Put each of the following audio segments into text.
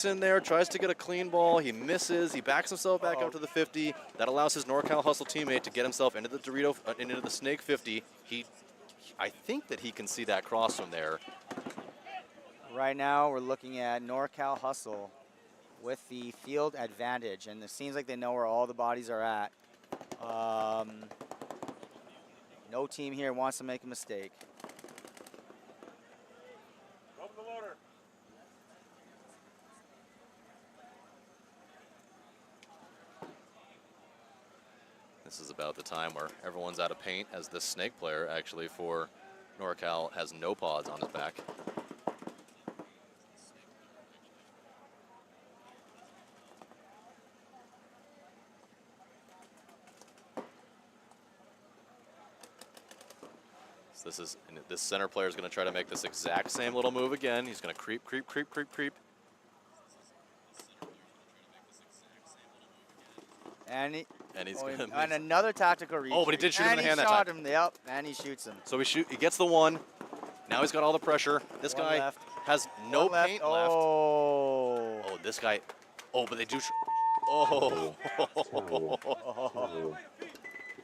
in there, tries to get a clean ball. He misses. He backs himself back up to the 50. That allows his NorCal Hustle teammate to get himself into the into the Snake 50. I think that he can see that cross from there. Right now, we're looking at NorCal Hustle with the field advantage, and it seems like they know where all the bodies are at. No team here wants to make a mistake. This is about the time where everyone's out of paint, as this Snake player actually for NorCal has no pods on his back. So this center player is going to try to make this exact same little move again. He's going to creep, creep, creep, creep, creep. And he's going to and another tactical retreat. Oh, but he did shoot him in the hand that time. And he shot him, yep, and he shoots him. So he gets the one. Now he's got all the pressure. This guy has no paint left. Oh, this guy. Oh, but they do. Oh.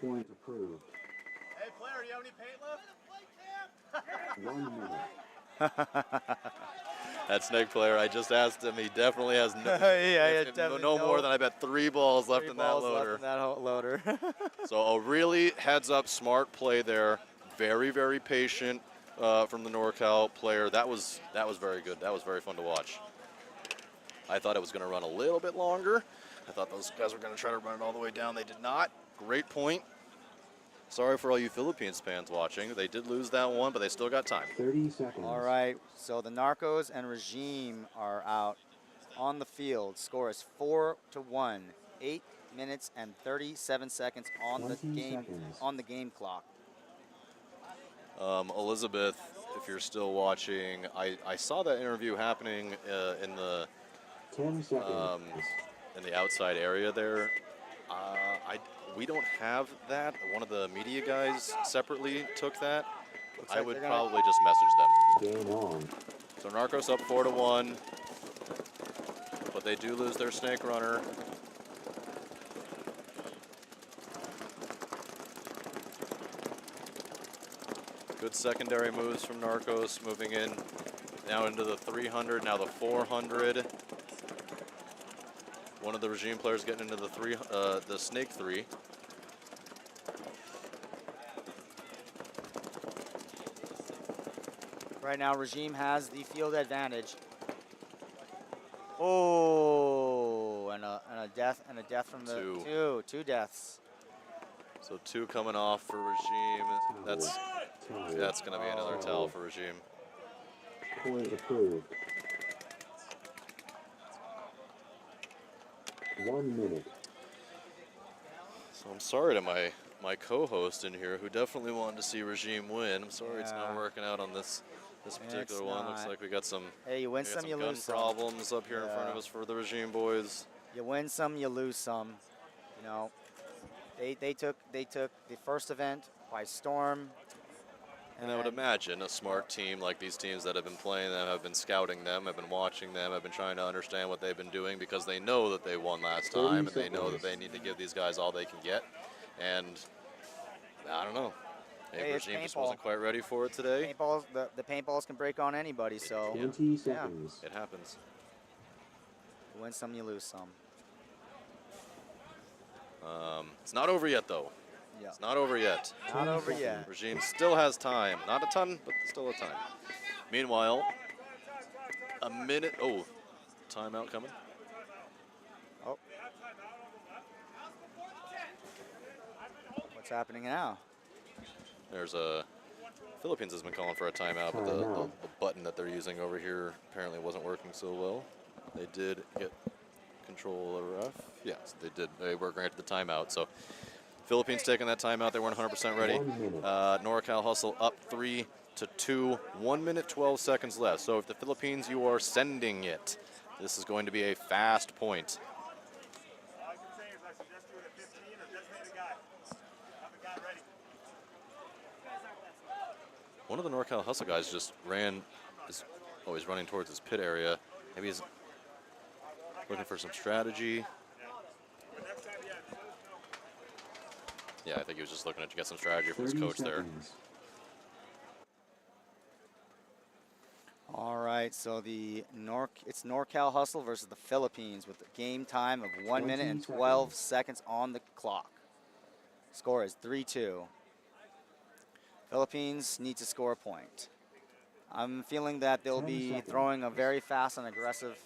Point approved. Hey, player, do you have any paint left? 1 minute. That Snake player, I just asked him. He definitely has no more than I bet 3 balls left in that loader. So a really heads-up, smart play there. Very, very patient from the NorCal player. That was very good. That was very fun to watch. I thought it was going to run a little bit longer. I thought those guys were going to try to run it all the way down. They did not. Great point. Sorry for all you Philippines fans watching. They did lose that one, but they still got time. 30 seconds. All right, so the Narcos and Regime are out on the field. Score is 4-1. 8 minutes and 37 seconds on the game clock. Elizabeth, if you're still watching, I saw that interview happening in the 10 seconds. In the outside area there. We don't have that. One of the media guys separately took that. I would probably just message them. Game on. So Narcos up 4-1, but they do lose their Snake runner. Good secondary moves from Narcos, moving in now into the 300, now the 400. One of the Regime players getting into the Snake 3. Right now, Regime has the field advantage. Oh, and a death from the two deaths. So 2 coming off for Regime. That's going to be another towel for Regime. Point approved. 1 minute. So I'm sorry to my co-host in here who definitely wanted to see Regime win. I'm sorry it's not working out on this particular one. Looks like we got some you win some, you lose some problems up here in front of us for the Regime boys. You win some, you lose some. You know, they took the first event by storm. And I would imagine a smart team like these teams that have been playing them, have been scouting them, have been watching them, have been trying to understand what they've been doing because they know that they won last time and they know that they need to give these guys all they can get. And I don't know. Maybe Regime just wasn't quite ready for it today. The paintballs can break on anybody, so 20 seconds. It happens. You win some, you lose some. It's not over yet, though. Yeah. It's not over yet. Not over yet. Regime still has time. Not a ton, but still a time. Meanwhile, a minute. Oh, timeout coming. Oh. What's happening now? There's a Philippines has been calling for a timeout, but the button that they're using over here apparently wasn't working so well. They did get control of the ref. Yes, they did. They were granted the timeout. So Philippines taking that timeout. They weren't 100% ready. NorCal Hustle up 3-2. 1 minute, 12 seconds left. So if the Philippines, you are sending it, this is going to be a fast point. One of the NorCal Hustle guys just ran. He's running towards his pit area. Maybe he's looking for some strategy. Yeah, I think he was just looking to get some strategy from his coach there. All right, so it's NorCal Hustle versus the Philippines with a game time of 1 minute and 12 seconds on the clock. Score is 3-2. Philippines need to score a point. I'm feeling that they'll be throwing a very fast and aggressive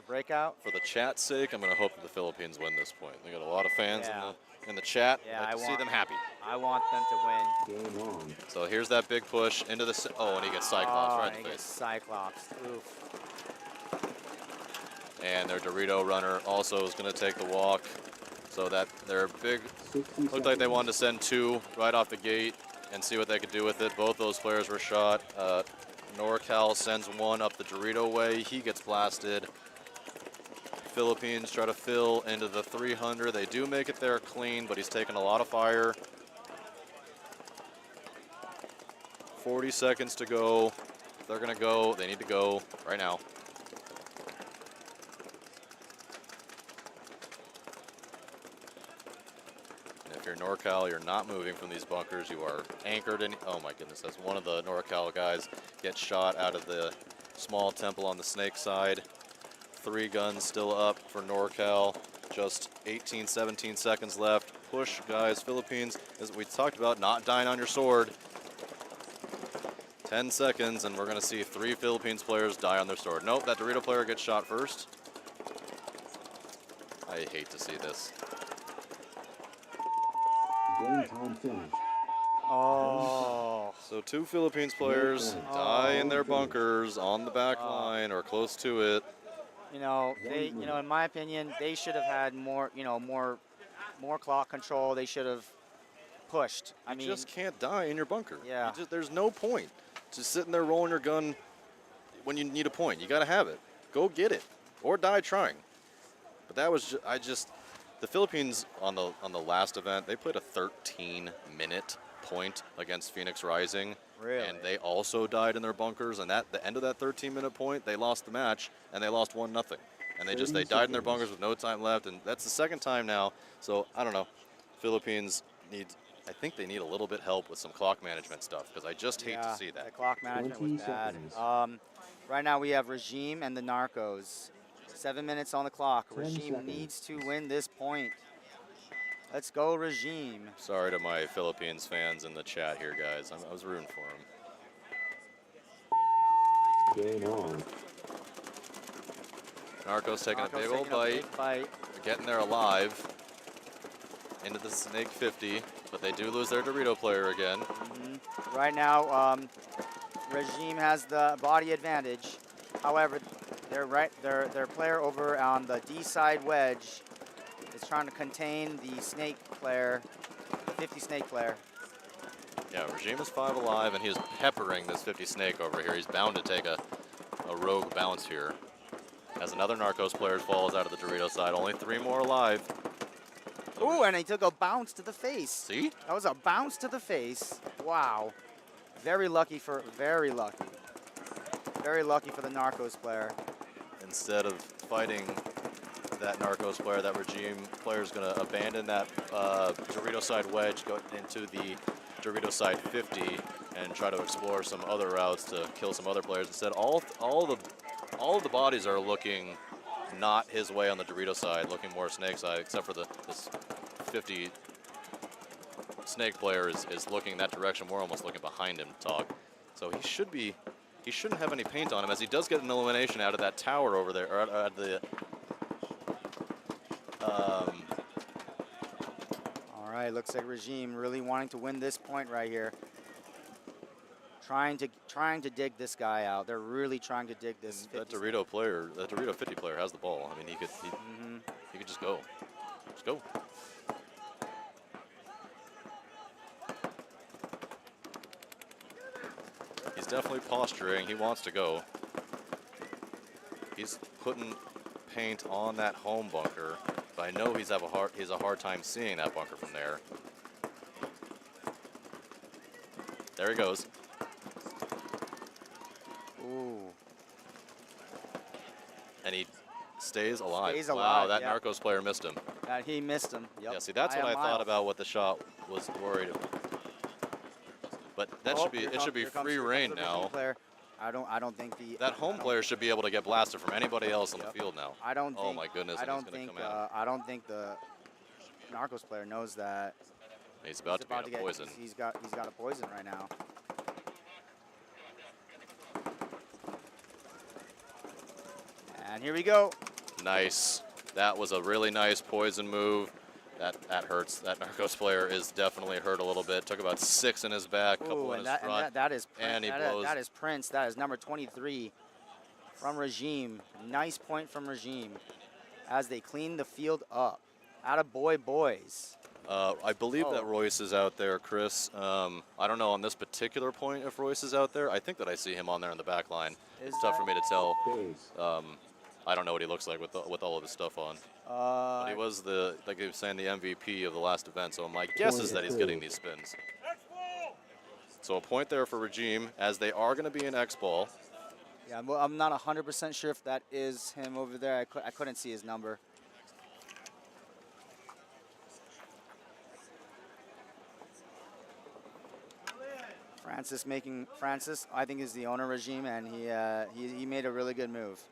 breakout. For the chat's sake, I'm going to hope that the Philippines win this point. They got a lot of fans in the chat. Yeah, I'd like to see them happy. I want them to win. Game on. So here's that big push into the. Oh, and he gets Cyclops right in the face. Cyclops. Oof. And their Dorito runner also is going to take the walk. So that their big. Looked like they wanted to send 2 right off the gate and see what they could do with it. Both those players were shot. NorCal sends 1 up the Dorito way. He gets blasted. Philippines try to fill into the 300. They do make it there clean, but he's taking a lot of fire. 40 seconds to go. They're going to go. They need to go right now. And if you're NorCal, you're not moving from these bunkers. You are anchored in. Oh my goodness, that's one of the NorCal guys gets shot out of the small temple on the snake side. 3 guns still up for NorCal. Just 18, 17 seconds left. Push, guys. Philippines, as we talked about, not dying on your sword. 10 seconds, and we're going to see 3 Philippines players die on their sword. Nope, that Dorito player gets shot first. I hate to see this. Game time finished. Oh. So 2 Philippines players die in their bunkers on the back line or close to it. You know, in my opinion, they should have had more, more clock control. They should have pushed. I mean, you just can't die in your bunker. Yeah. There's no point. Just sitting there rolling your gun when you need a point. You got to have it. Go get it, or die trying. But that was the Philippines on the last event. They played a 13-minute point against Phoenix Rising. Really? And they also died in their bunkers. And at the end of that 13-minute point, they lost the match, and they lost 1-0. And they died in their bunkers with no time left. And that's the second time now. So I don't know. Philippines I think they need a little bit help with some clock management stuff, because I just hate to see that. The clock management was bad. Right now we have Regime and the Narcos. 7 minutes on the clock. Regime needs to win this point. Let's go, Regime. Sorry to my Philippines fans in the chat here, guys. I was rooting for them. Game on. Narcos taking a big old bite. Getting there alive. Into the Snake 50, but they do lose their Dorito player again. Right now, Regime has the body advantage. However, their player over on the D side wedge is trying to contain the Snake player, 50 Snake player. Yeah, Regime is 5 alive, and he is peppering this 50 Snake over here. He's bound to take a rogue bounce here. As another Narcos player falls out of the Dorito side, only 3 more alive. Ooh, and he took a bounce to the face. See? That was a bounce to the face. Wow. Very lucky for the Narcos player. Instead of fighting that Narcos player, that Regime player is going to abandon that Dorito side wedge, go into the Dorito side 50, and try to explore some other routes to kill some other players. Instead, all of the bodies are looking not his way on the Dorito side, looking more Snake side, except for this 50 Snake player is looking that direction. We're almost looking behind him to talk. So he shouldn't have any paint on him, as he does get an elimination out of that tower over there, or out of the All right, looks like Regime really wanting to win this point right here. Trying to dig this guy out. They're really trying to dig this. That Dorito player, that Dorito 50 player has the ball. I mean, he could just go. Just go. He's definitely posturing. He wants to go. He's putting paint on that home bunker, but I know he's a hard time seeing that bunker from there. There he goes. Ooh. And he Stays alive. Stays Wow, alive, that yeah. Narcos player missed him. He missed him. Yep. Yeah, see, that's what I thought about what the shot was worried about. But that should be free reign now. Player. I don't think that home player should be able to get blasted from anybody else on the field now. I don't think. Oh my goodness! I don't think the Narcos player knows that. He's about to get poison. He's got a poison right now. And here we go. Nice. That was a really nice poison move. That hurts. That Narcos player is definitely hurt a little bit. Took about 6 in his back, couple in his front. That is Prince. That is number 23 from Regime. Nice point from Regime as they clean the field up. Attaboy, boys. I believe that Royce is out there, Chris. I don't know on this particular point if Royce is out there. I think that I see him on there in the back line. It's tough for me to tell. I don't know what he looks like with all of his stuff on. But he was like he was saying, the MVP of the last event, so my guess is that he's getting these spins. So a point there for Regime, as they are going to be in X-Ball. Yeah, I'm not 100% sure if that is him over there. I couldn't see his number. Francis, I think, is the owner Regime, and he made a really good move.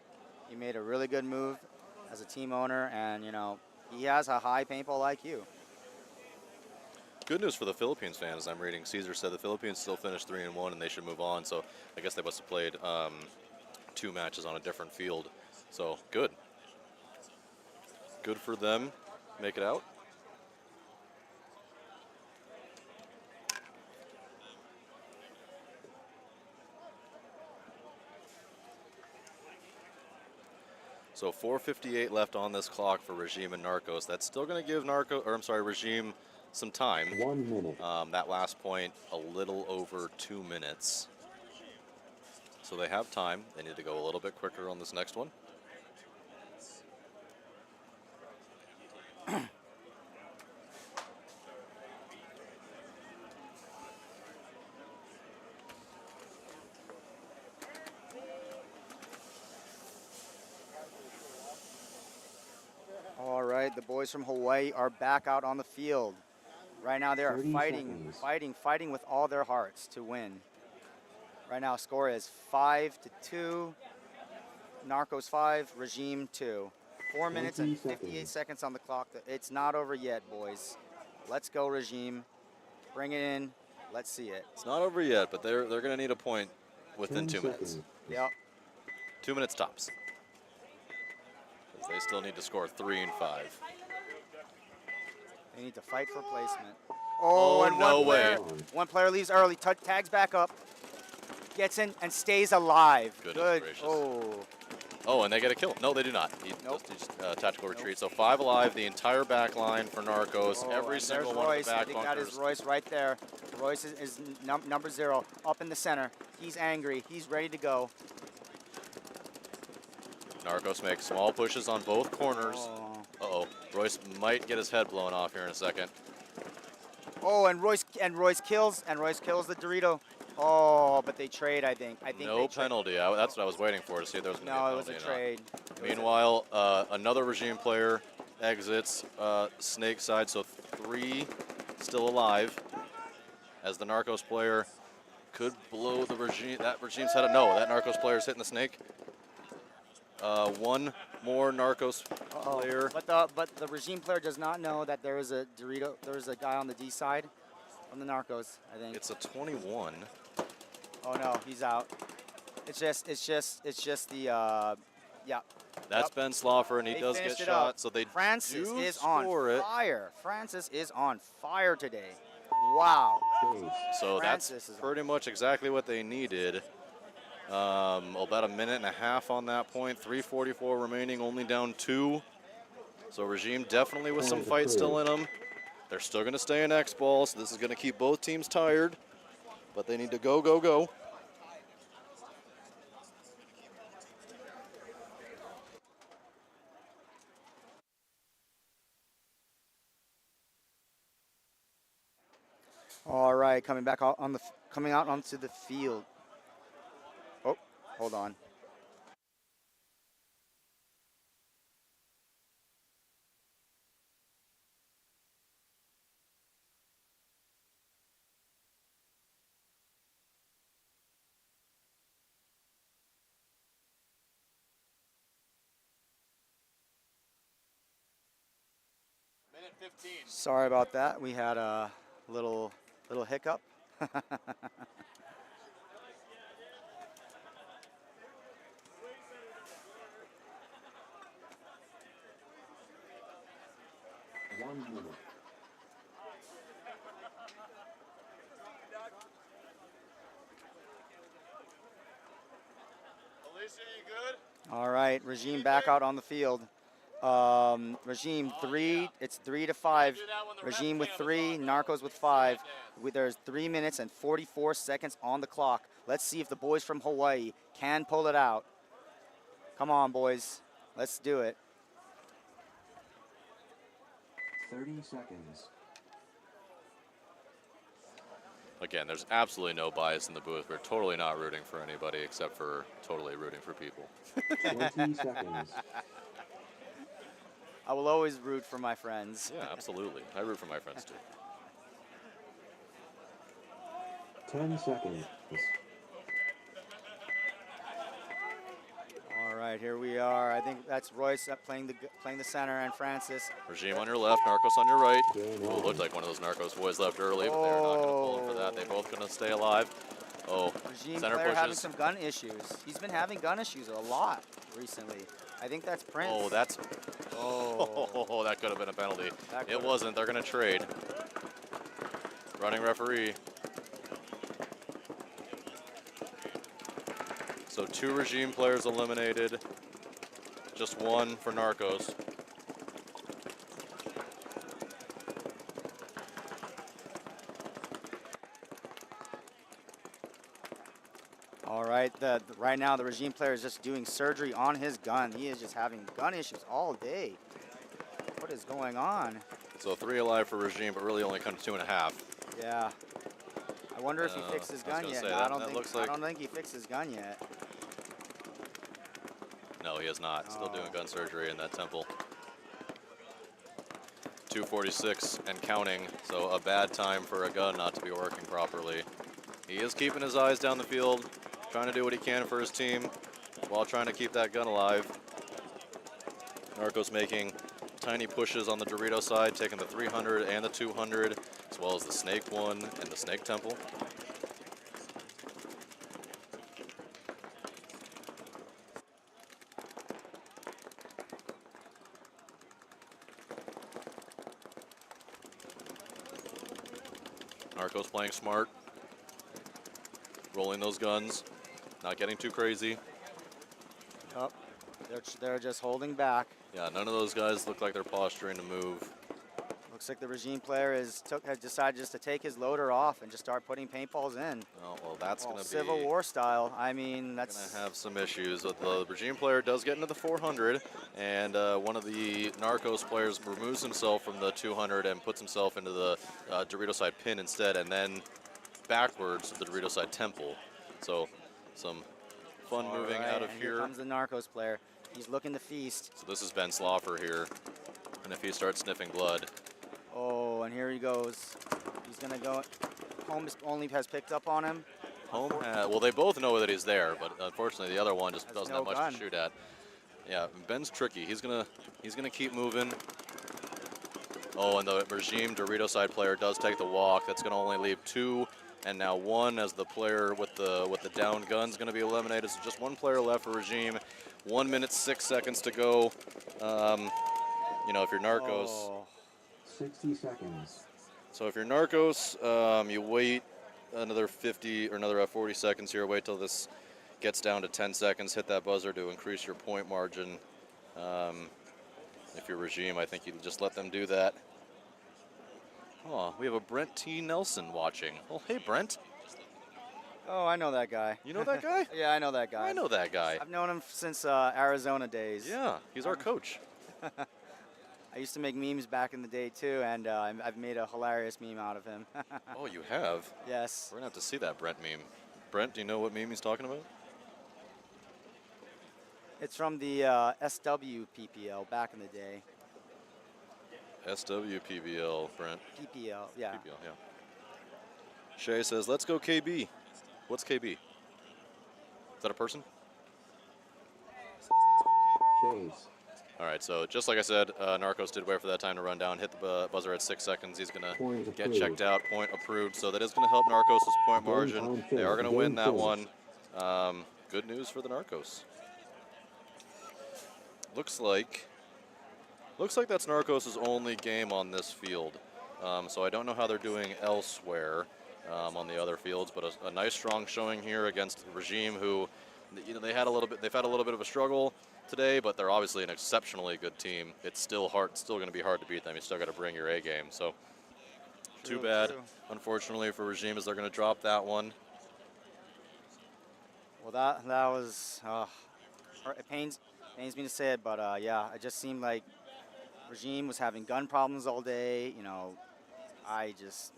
He made a really good move as a team owner, and, you know, he has a high paintball IQ. Good news for the Philippines fans. I'm reading Caesar said the Philippines still finished 3-1 and they should move on. So I guess they must have played 2 matches on a different field. So good. Good for them. Make it out. So 4:58 left on this clock for Regime and Narcos. That's still going to give Regime some time. 1 minute. That last point, a little over 2 minutes. So they have time. They need to go a little bit quicker on this next one. All right, the boys from Hawaii are back out on the field. Right now they are fighting with all their hearts to win. Right now score is 5-2, Narcos 5, Regime 2. 4 minutes and 58 seconds on the clock. It's not over yet, boys. Let's go, Regime. Bring it in. Let's see it. It's not over yet, but they're going to need a point within 2 minutes. Yep. 2 minutes tops. They still need to score 3 and 5. They need to fight for placement. Oh, and no way. One player leaves early, tags back up, gets in and stays alive. Goodness gracious. Oh, and they get a kill. No, they do not. He just tactical retreat. So 5 alive, the entire back line for Narcos. Every single one of the back bunkers. I think that is Royce right there. Royce is number 0 up in the center. He's angry. He's ready to go. Narcos makes small pushes on both corners. Uh-oh. Royce might get his head blown off here in a second. Oh, and Royce kills the Dorito. Oh, but they trade, I think. No penalty. That's what I was waiting for, to see if there was going to be a penalty. No, it was a trade. Meanwhile, another Regime player exits Snake side, so 3 still alive. As the Narcos player could blow the Regime. That Regime's head. No, that Narcos player is hitting the Snake. 1 more Narcos player. But the Regime player does not know that there is a Dorito. There is a guy on the D side from the Narcos, I think. It's a 21. Oh no, he's out. It's just the yeah. That's Ben Slaughter, and he does get shot. So they Francis do is score on fire. Francis is on fire today. Wow. So that's pretty much exactly what they needed. About a minute and a half on that point. 3:44 remaining, only down 2. So Regime definitely with some fight still in them. They're still going to stay in X-Ball, so this is going to keep both teams tired. But they need to go, go, go. All right, coming out onto the field. Oh, hold on. Sorry about that. We had a little hiccup. All right, Regime back out on the field. Regime 3, it's 3 to 5. Regime with 3, Narcos with 5. There's 3 minutes and 44 seconds on the clock. Let's see if the boys from Hawaii can pull it out. Come on, boys. Let's do it. 30 seconds. Again, there's absolutely no bias in the booth. We're totally not rooting for anybody except for totally rooting for people. 20 seconds. I will always root for my friends. Yeah, absolutely. I root for my friends too. 10 seconds. All right, here we are. I think that's Royce playing the center and Francis. Regime on your left, Narcos on your right. Ooh, looked like one of those Narcos boys left early, but they're not going to pull him for that. They both going to stay alive. Oh, Regime center player pushes. having some gun issues. He's been having gun issues a lot recently. I think that's Prince. Oh, that's. Oh, that could have been a penalty. It wasn't. They're going to trade. Running referee. So 2 Regime players eliminated. Just 1 for Narcos. All right, right now the Regime player is just doing surgery on his gun. He is just having gun issues all day. What is going on? So 3 alive for Regime, but really only kind of 2.5. Yeah. I wonder if he fixed his gun yet. No, I don't think he fixed his gun yet. No, he has not. Still doing gun surgery in that temple. 246 and counting, so a bad time for a gun not to be working properly. He is keeping his eyes down the field, trying to do what he can for his team while trying to keep that gun alive. Narcos making tiny pushes on the Dorito side, taking the 300 and the 200, as well as the Snake 1 and the Snake Temple. Narcos playing smart, rolling those guns, not getting too crazy. Oh, they're just holding back. Yeah, none of those guys look like they're posturing to move. Looks like the Regime player has decided just to take his loader off and just start putting paintballs in. Oh, well, that's going to be Civil War style. I mean, that's going to have some issues. The Regime player does get into the 400, and one of the Narcos players removes himself from the 200 and puts himself into the Dorito side pin instead, and then backwards to the Dorito side temple. So some fun moving out of here. Here comes the Narcos player. He's looking to feast. So this is Ben Sloffer here, and if he starts sniffing blood. Oh, and here he goes. He's going to go. Holmes only has picked up on him. Well, they both know that he's there, but unfortunately the other one just doesn't have much to shoot at. Yeah, Ben's tricky. He's gonna keep moving. Oh, and the Regime Dorito side player does take the walk. That's gonna only leave 2, and now 1 as the player with the down gun's gonna be eliminated. So just 1 player left for Regime. 1 minute 6 seconds to go. You know, if you're Narcos. 60 seconds. So if you're Narcos, you wait another 50 or another 40 seconds here. Wait till this gets down to 10 seconds. Hit that buzzer to increase your point margin. If you're Regime, I think you just let them do that. Oh, we have a Brent T. Nelson watching. Oh, hey, Brent. Oh, I know that guy. You know that guy? Yeah, I know that guy. I know that guy. I've known him since Arizona days. Yeah, he's our coach. I used to make memes back in the day too, and I've made a hilarious meme out of him. Oh, you have? Yes. We're gonna have to see that Brent meme. Brent, do you know what meme he's talking about? It's from the SWPPL back in the day. SWPBL, Brent. PPL, yeah. PPL, yeah. Shay says, let's go KB. What's KB? Is that a person? Chase. All right, so just like I said, Narcos did wait for that time to run down, hit the buzzer at 6 seconds. He's going to get checked out, point approved. So that is going to help Narcos' point margin. They are going to win that one. Good news for the Narcos. Looks like that's Narcos' only game on this field. So I don't know how they're doing elsewhere on the other fields, but a nice strong showing here against Regime, who they've had a little bit of a struggle today, but they're obviously an exceptionally good team. It's still going to be hard to beat them. You still got to bring your A game. So too bad, unfortunately, for Regime, as they're going to drop that one. Well, that was it pains me to say it, but yeah, it just seemed like Regime was having gun problems all day. You know, that's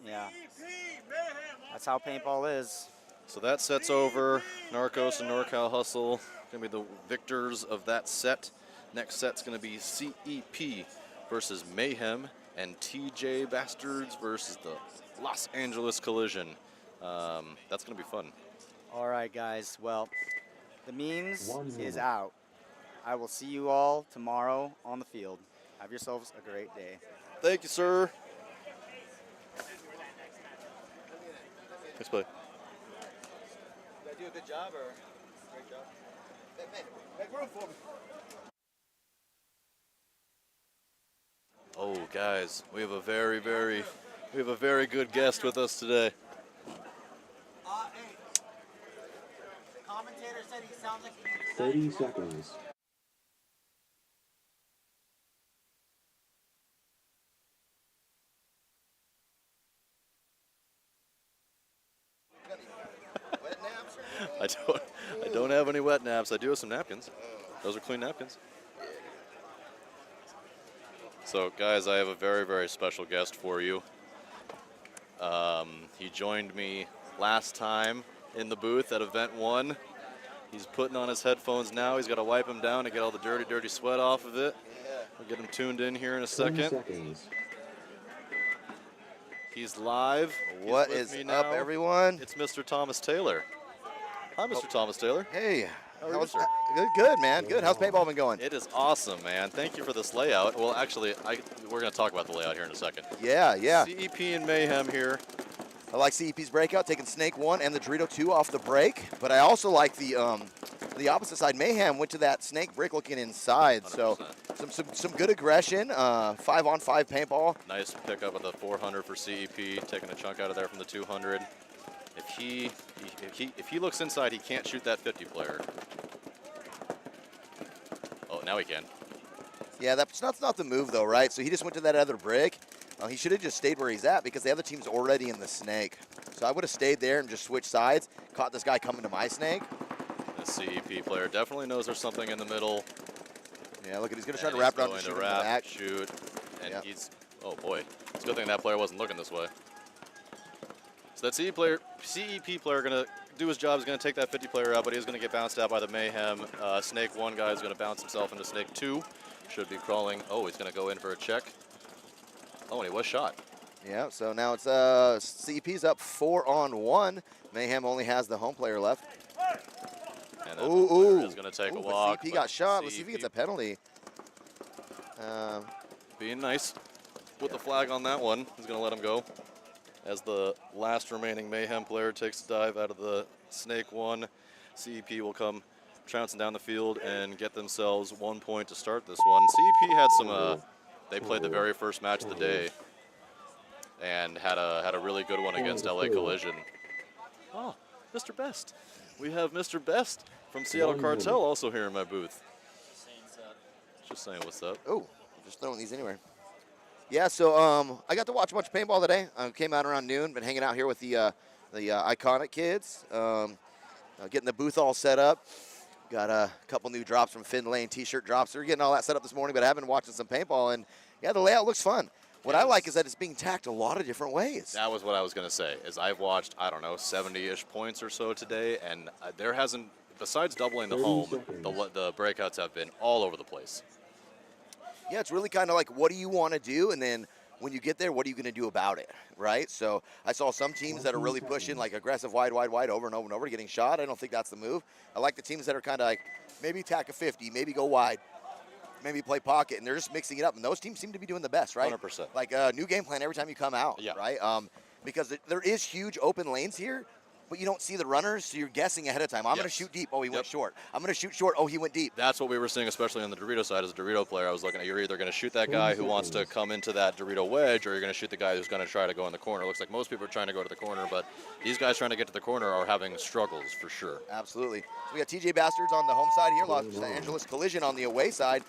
how paintball is. So that set's over. Narcos and NorCal Hustle going to be the victors of that set. Next set's going to be CEP versus Mayhem, and TJ Bastards versus the Los Angeles Collision. That's going to be fun. All right, guys. Well, the memes is out. I will see you all tomorrow on the field. Have yourselves a great day. Thank you, sir. Nice play. Did I do a good job or great job? Make room for me. Oh, guys, we have a very good guest with us today. Hey, the commentator said he sounds like he needs 30 seconds. I don't have any wet naps. I do have some napkins. Those are clean napkins. So, guys, I have a very special guest for you. He joined me last time in the booth at Event 1. He's putting on his headphones now. He's got to wipe them down to get all the dirty sweat off of it. We'll get him tuned in here in a second. He's live. What is up, everyone? It's Mr. Thomas Taylor. Hi, Mr. Thomas Taylor. Hey. How are you, sir? Good, man. Good. How's paintball been going? It is awesome, man. Thank you for this layout. Well, actually, we're going to talk about the layout here in a second. Yeah. CEP and Mayhem here. I like CEP's breakout, taking Snake 1 and the Dorito 2 off the break. But I also like the opposite side. Mayhem went to that Snake brick looking inside. 100%. So some good aggression. 5-on-5 paintball. Nice pickup of the 400 for CEP, taking a chunk out of there from the 200. If he looks inside, he can't shoot that 50 player. Oh, now he can. Yeah, that's not the move though, right? So he just went to that other brick. He should have just stayed where he's at because the other team's already in the Snake. So I would have stayed there and just switched sides, caught this guy coming to my Snake. The CEP player definitely knows there's something in the middle. Yeah, look, he's going to try to wrap around the shoot in the back. Shoot, and he's, oh boy. It's a good thing that player wasn't looking this way. So that CEP player going to do his job. He's going to take that 50 player out, but he's going to get bounced out by the Mayhem. Snake 1 guy is going to bounce himself into Snake 2. Should be crawling. Oh, he's going to go in for a check. Oh, and he was shot. Yeah, so now it's CEP's up 4-on-1. Mayhem only has the home player left. And that is going to take a walk. CEP got shot. Let's see if he gets a penalty. Being nice with the flag on that one. He's going to let him go. As the last remaining Mayhem player takes a dive out of the Snake 1, CEP will come trouncing down the field and get themselves 1 point to start this one. CEP had some, they played the very first match of the day and had a really good one against LA Collision. Oh, Mr. Best. We have Mr. Best from Seattle Cartel also here in my booth. Just saying what's up. Oh, just throwing these anywhere. Yeah, so I got to watch a bunch of paintball today. I came out around noon, been hanging out here with the Iconic kids, getting the booth all set up. Got a couple new drops from Finn Lane, T-shirt drops. We're getting all that set up this morning, but I have been watching some paintball, and yeah, the layout looks fun. What I like is that it's being tacked a lot of different ways. That was what I was going to say, is I've watched, I don't know, 70-ish points or so today, and there hasn't, besides doubling the home, the breakouts have been all over the place. Yeah, it's really kind of like, what do you want to do? And then when you get there, what are you going to do about it, right? So I saw some teams that are really pushing, like aggressive wide over and over, getting shot. I don't think that's the move. I like the teams that are kind of like, maybe tack a 50, maybe go wide. maybe play pocket, and they're just mixing it up. And those teams seem to be doing the best, right? 100%. Like new game plan every time you come out, right? Because there is huge open lanes here, but you don't see the runners, so you're guessing ahead of time. I'm going to shoot deep. Oh, he went short. I'm going to shoot short. Oh, he went deep. That's what we were seeing, especially on the Dorito side. As a Dorito player, I was looking at, you're either going to shoot that guy who wants to come into that Dorito wedge, or you're going to shoot the guy who's going to try to go in the corner. It looks like most people are trying to go to the corner, but these guys trying to get to the corner are having struggles for sure. Absolutely. So we got TJ Bastards on the home side here, Los Angeles Collision on the away side.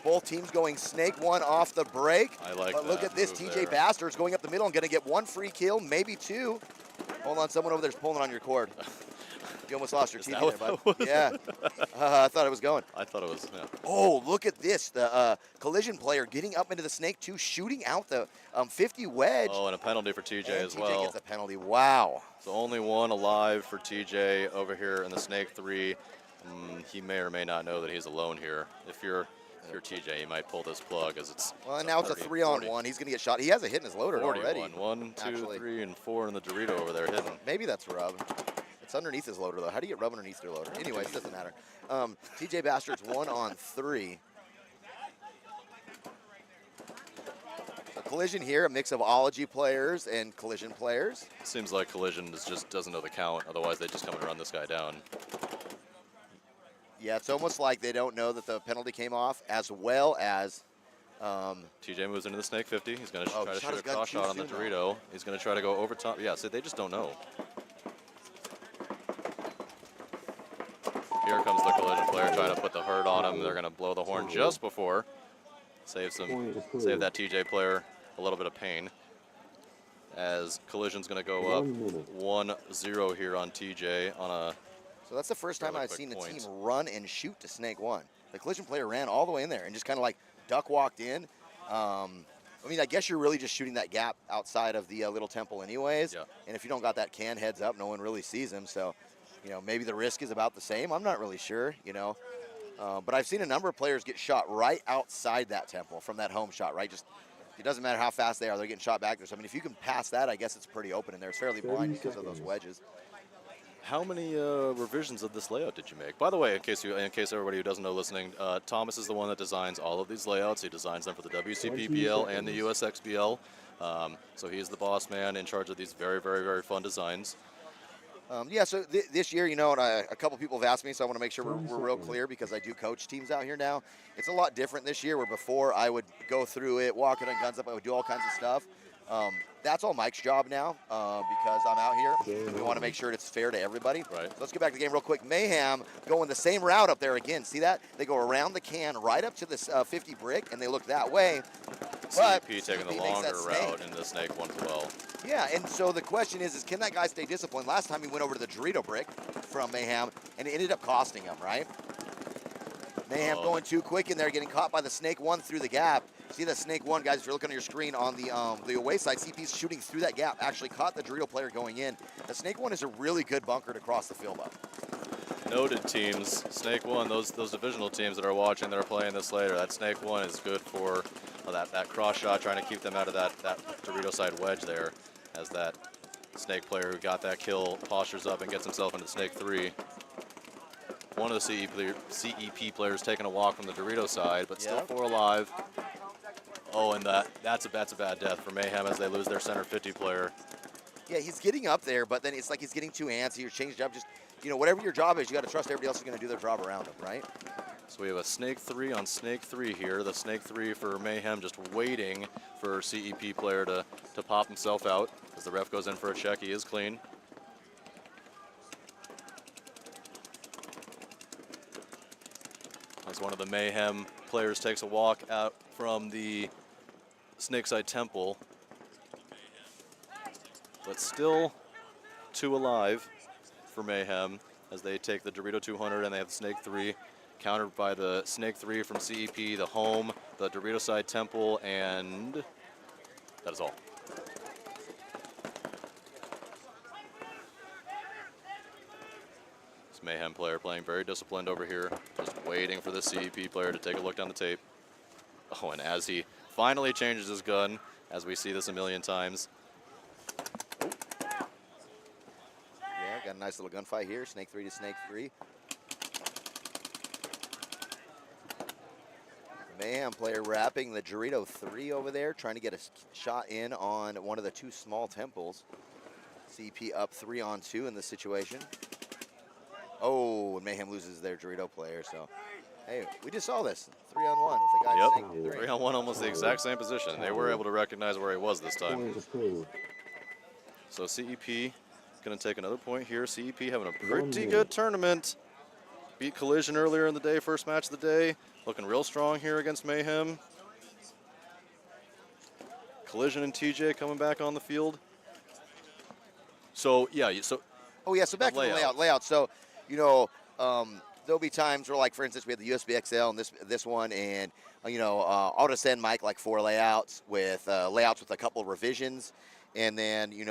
Both teams going snake one off the break. I like But look at this, TJ Bastards going up the middle and going to get one free kill, maybe two. Hold on, someone over there's pulling on your cord. You almost lost your TV there, bud. Yeah. I thought it was going. I thought it was, yeah. Oh, look at this. The Collision player getting up into the Snake 2, shooting out the 50 wedge. Oh, and a penalty for TJ and as well. TJ gets a penalty. Wow. So only one alive for TJ over here in the Snake 3. He may or may not know that he's alone here. If you're TJ, you might pull this plug as it's. Well, and now it's a 3-on-1. He's going to get shot. He has a hit in his loader already. 1, 2, 3, and 4 in the Dorito over there hidden. Maybe that's rub. It's underneath his loader, though. How do you get rub underneath your loader? Anyways, it doesn't matter. TJ Bastards 1-on-3. So Collision here, a mix of Ology players and Collision players. Seems like Collision just doesn't know the count. Otherwise, they just come and run this guy down. Yeah, it's almost like they don't know that the penalty came off, as well as TJ moves into the Snake 50. He's going to try to shoot a cross shot on the Dorito. He's going to try to go over top. Yeah, so they just don't know. Here comes the Collision player trying to put the hurt on him. They're going to blow the horn just before. Save that TJ player a little bit of pain. As Collision's going to go up 1-0 here on TJ on a. So that's the first time I've seen the team run and shoot to Snake 1. The Collision player ran all the way in there and just kind of like duck walked in. I mean, I guess you're really just shooting that gap outside of the little temple anyways. Yeah. And if you don't got that can heads up, no one really sees him. So, you know, maybe the risk is about the same. I'm not really sure, you know. But I've seen a number of players get shot right outside that temple from that home shot, right? Just, it doesn't matter how fast they are, they're getting shot back there. So, I mean, if you can pass that, I guess it's pretty open in there. It's fairly blind because of those wedges. How many revisions of this layout did you make? By the way, in case everybody who doesn't know listening, Thomas is the one that designs all of these layouts. He designs them for the WCPBL and the USXBL. So he's the boss man in charge of these very, very, very fun designs. Yeah, so this year, you know, and a couple people have asked me, so I want to make sure we're real clear because I do coach teams out here now. It's a lot different this year where before I would go through it, walk it on guns up, I would do all kinds of stuff. That's all Mike's job now because I'm out here. We want to make sure it's fair to everybody. Right. So let's get back to the game real quick. Mayhem going the same route up there again. See that? They go around the can right up to this 50 brick, and they look that way. CEP taking the longer route in the Snake 112. Yeah, and so the question is can that guy stay disciplined? Last time he went over to the Dorito brick from Mayhem, and it ended up costing him, right? Mayhem going too quick in there, getting caught by the Snake 1 through the gap. See that Snake 1, guys, if you're looking on your screen on the away side, CP's shooting through that gap, actually caught the Dorito player going in. The Snake 1 is a really good bunker to cross the field up. Noted teams, Snake 1, those divisional teams that are watching that are playing this later, that Snake 1 is good for that cross shot, trying to keep them out of that Dorito side wedge there, as that Snake player who got that kill postures up and gets himself into Snake 3. One of the CEP players taking a walk from the Dorito side, but still 4 alive. Oh, and that's a bad death for Mayhem as they lose their center 50 player. Yeah, he's getting up there, but then it's like he's getting too antsy. You're changing up. Just, you know, whatever your job is, you got to trust everybody else is going to do their job around him, right? So we have a Snake 3 on Snake 3 here. The Snake 3 for Mayhem just waiting for CEP player to pop himself out. As the ref goes in for a check, he is clean. As one of the Mayhem players takes a walk out from the Snakeside Temple. But still 2 alive for Mayhem as they take the Dorito 200 and they have the Snake 3 countered by the Snake 3 from CEP, the home, the Dorito side Temple, and that is all. This Mayhem player playing very disciplined over here, just waiting for the CEP player to take a look down the tape. Oh, and as he finally changes his gun, as we see this a million times. Yeah, got a nice little gunfight here. Snake 3 to Snake 3. Mayhem player wrapping the Dorito 3 over there, trying to get a shot in on one of the 2 small temples. CP up 3-on-2 in this situation. Oh, and Mayhem loses their Dorito player, so hey, we just saw this. 3-on-1 with the guy sinking 3. 3-on-1, almost the exact same position. They were able to recognize where he was this time. So CEP going to take another point here. CEP having a pretty good tournament. Beat Collision earlier in the day, first match of the day. Looking real strong here against Mayhem. Collision and TJ coming back on the field. So, yeah. So back to the layout. So, you know, there'll be times where, like, for instance, we have the USB XL and this one, and, you know, I'll just send Mike, like, 4 layouts with a couple of revisions. And then, you know,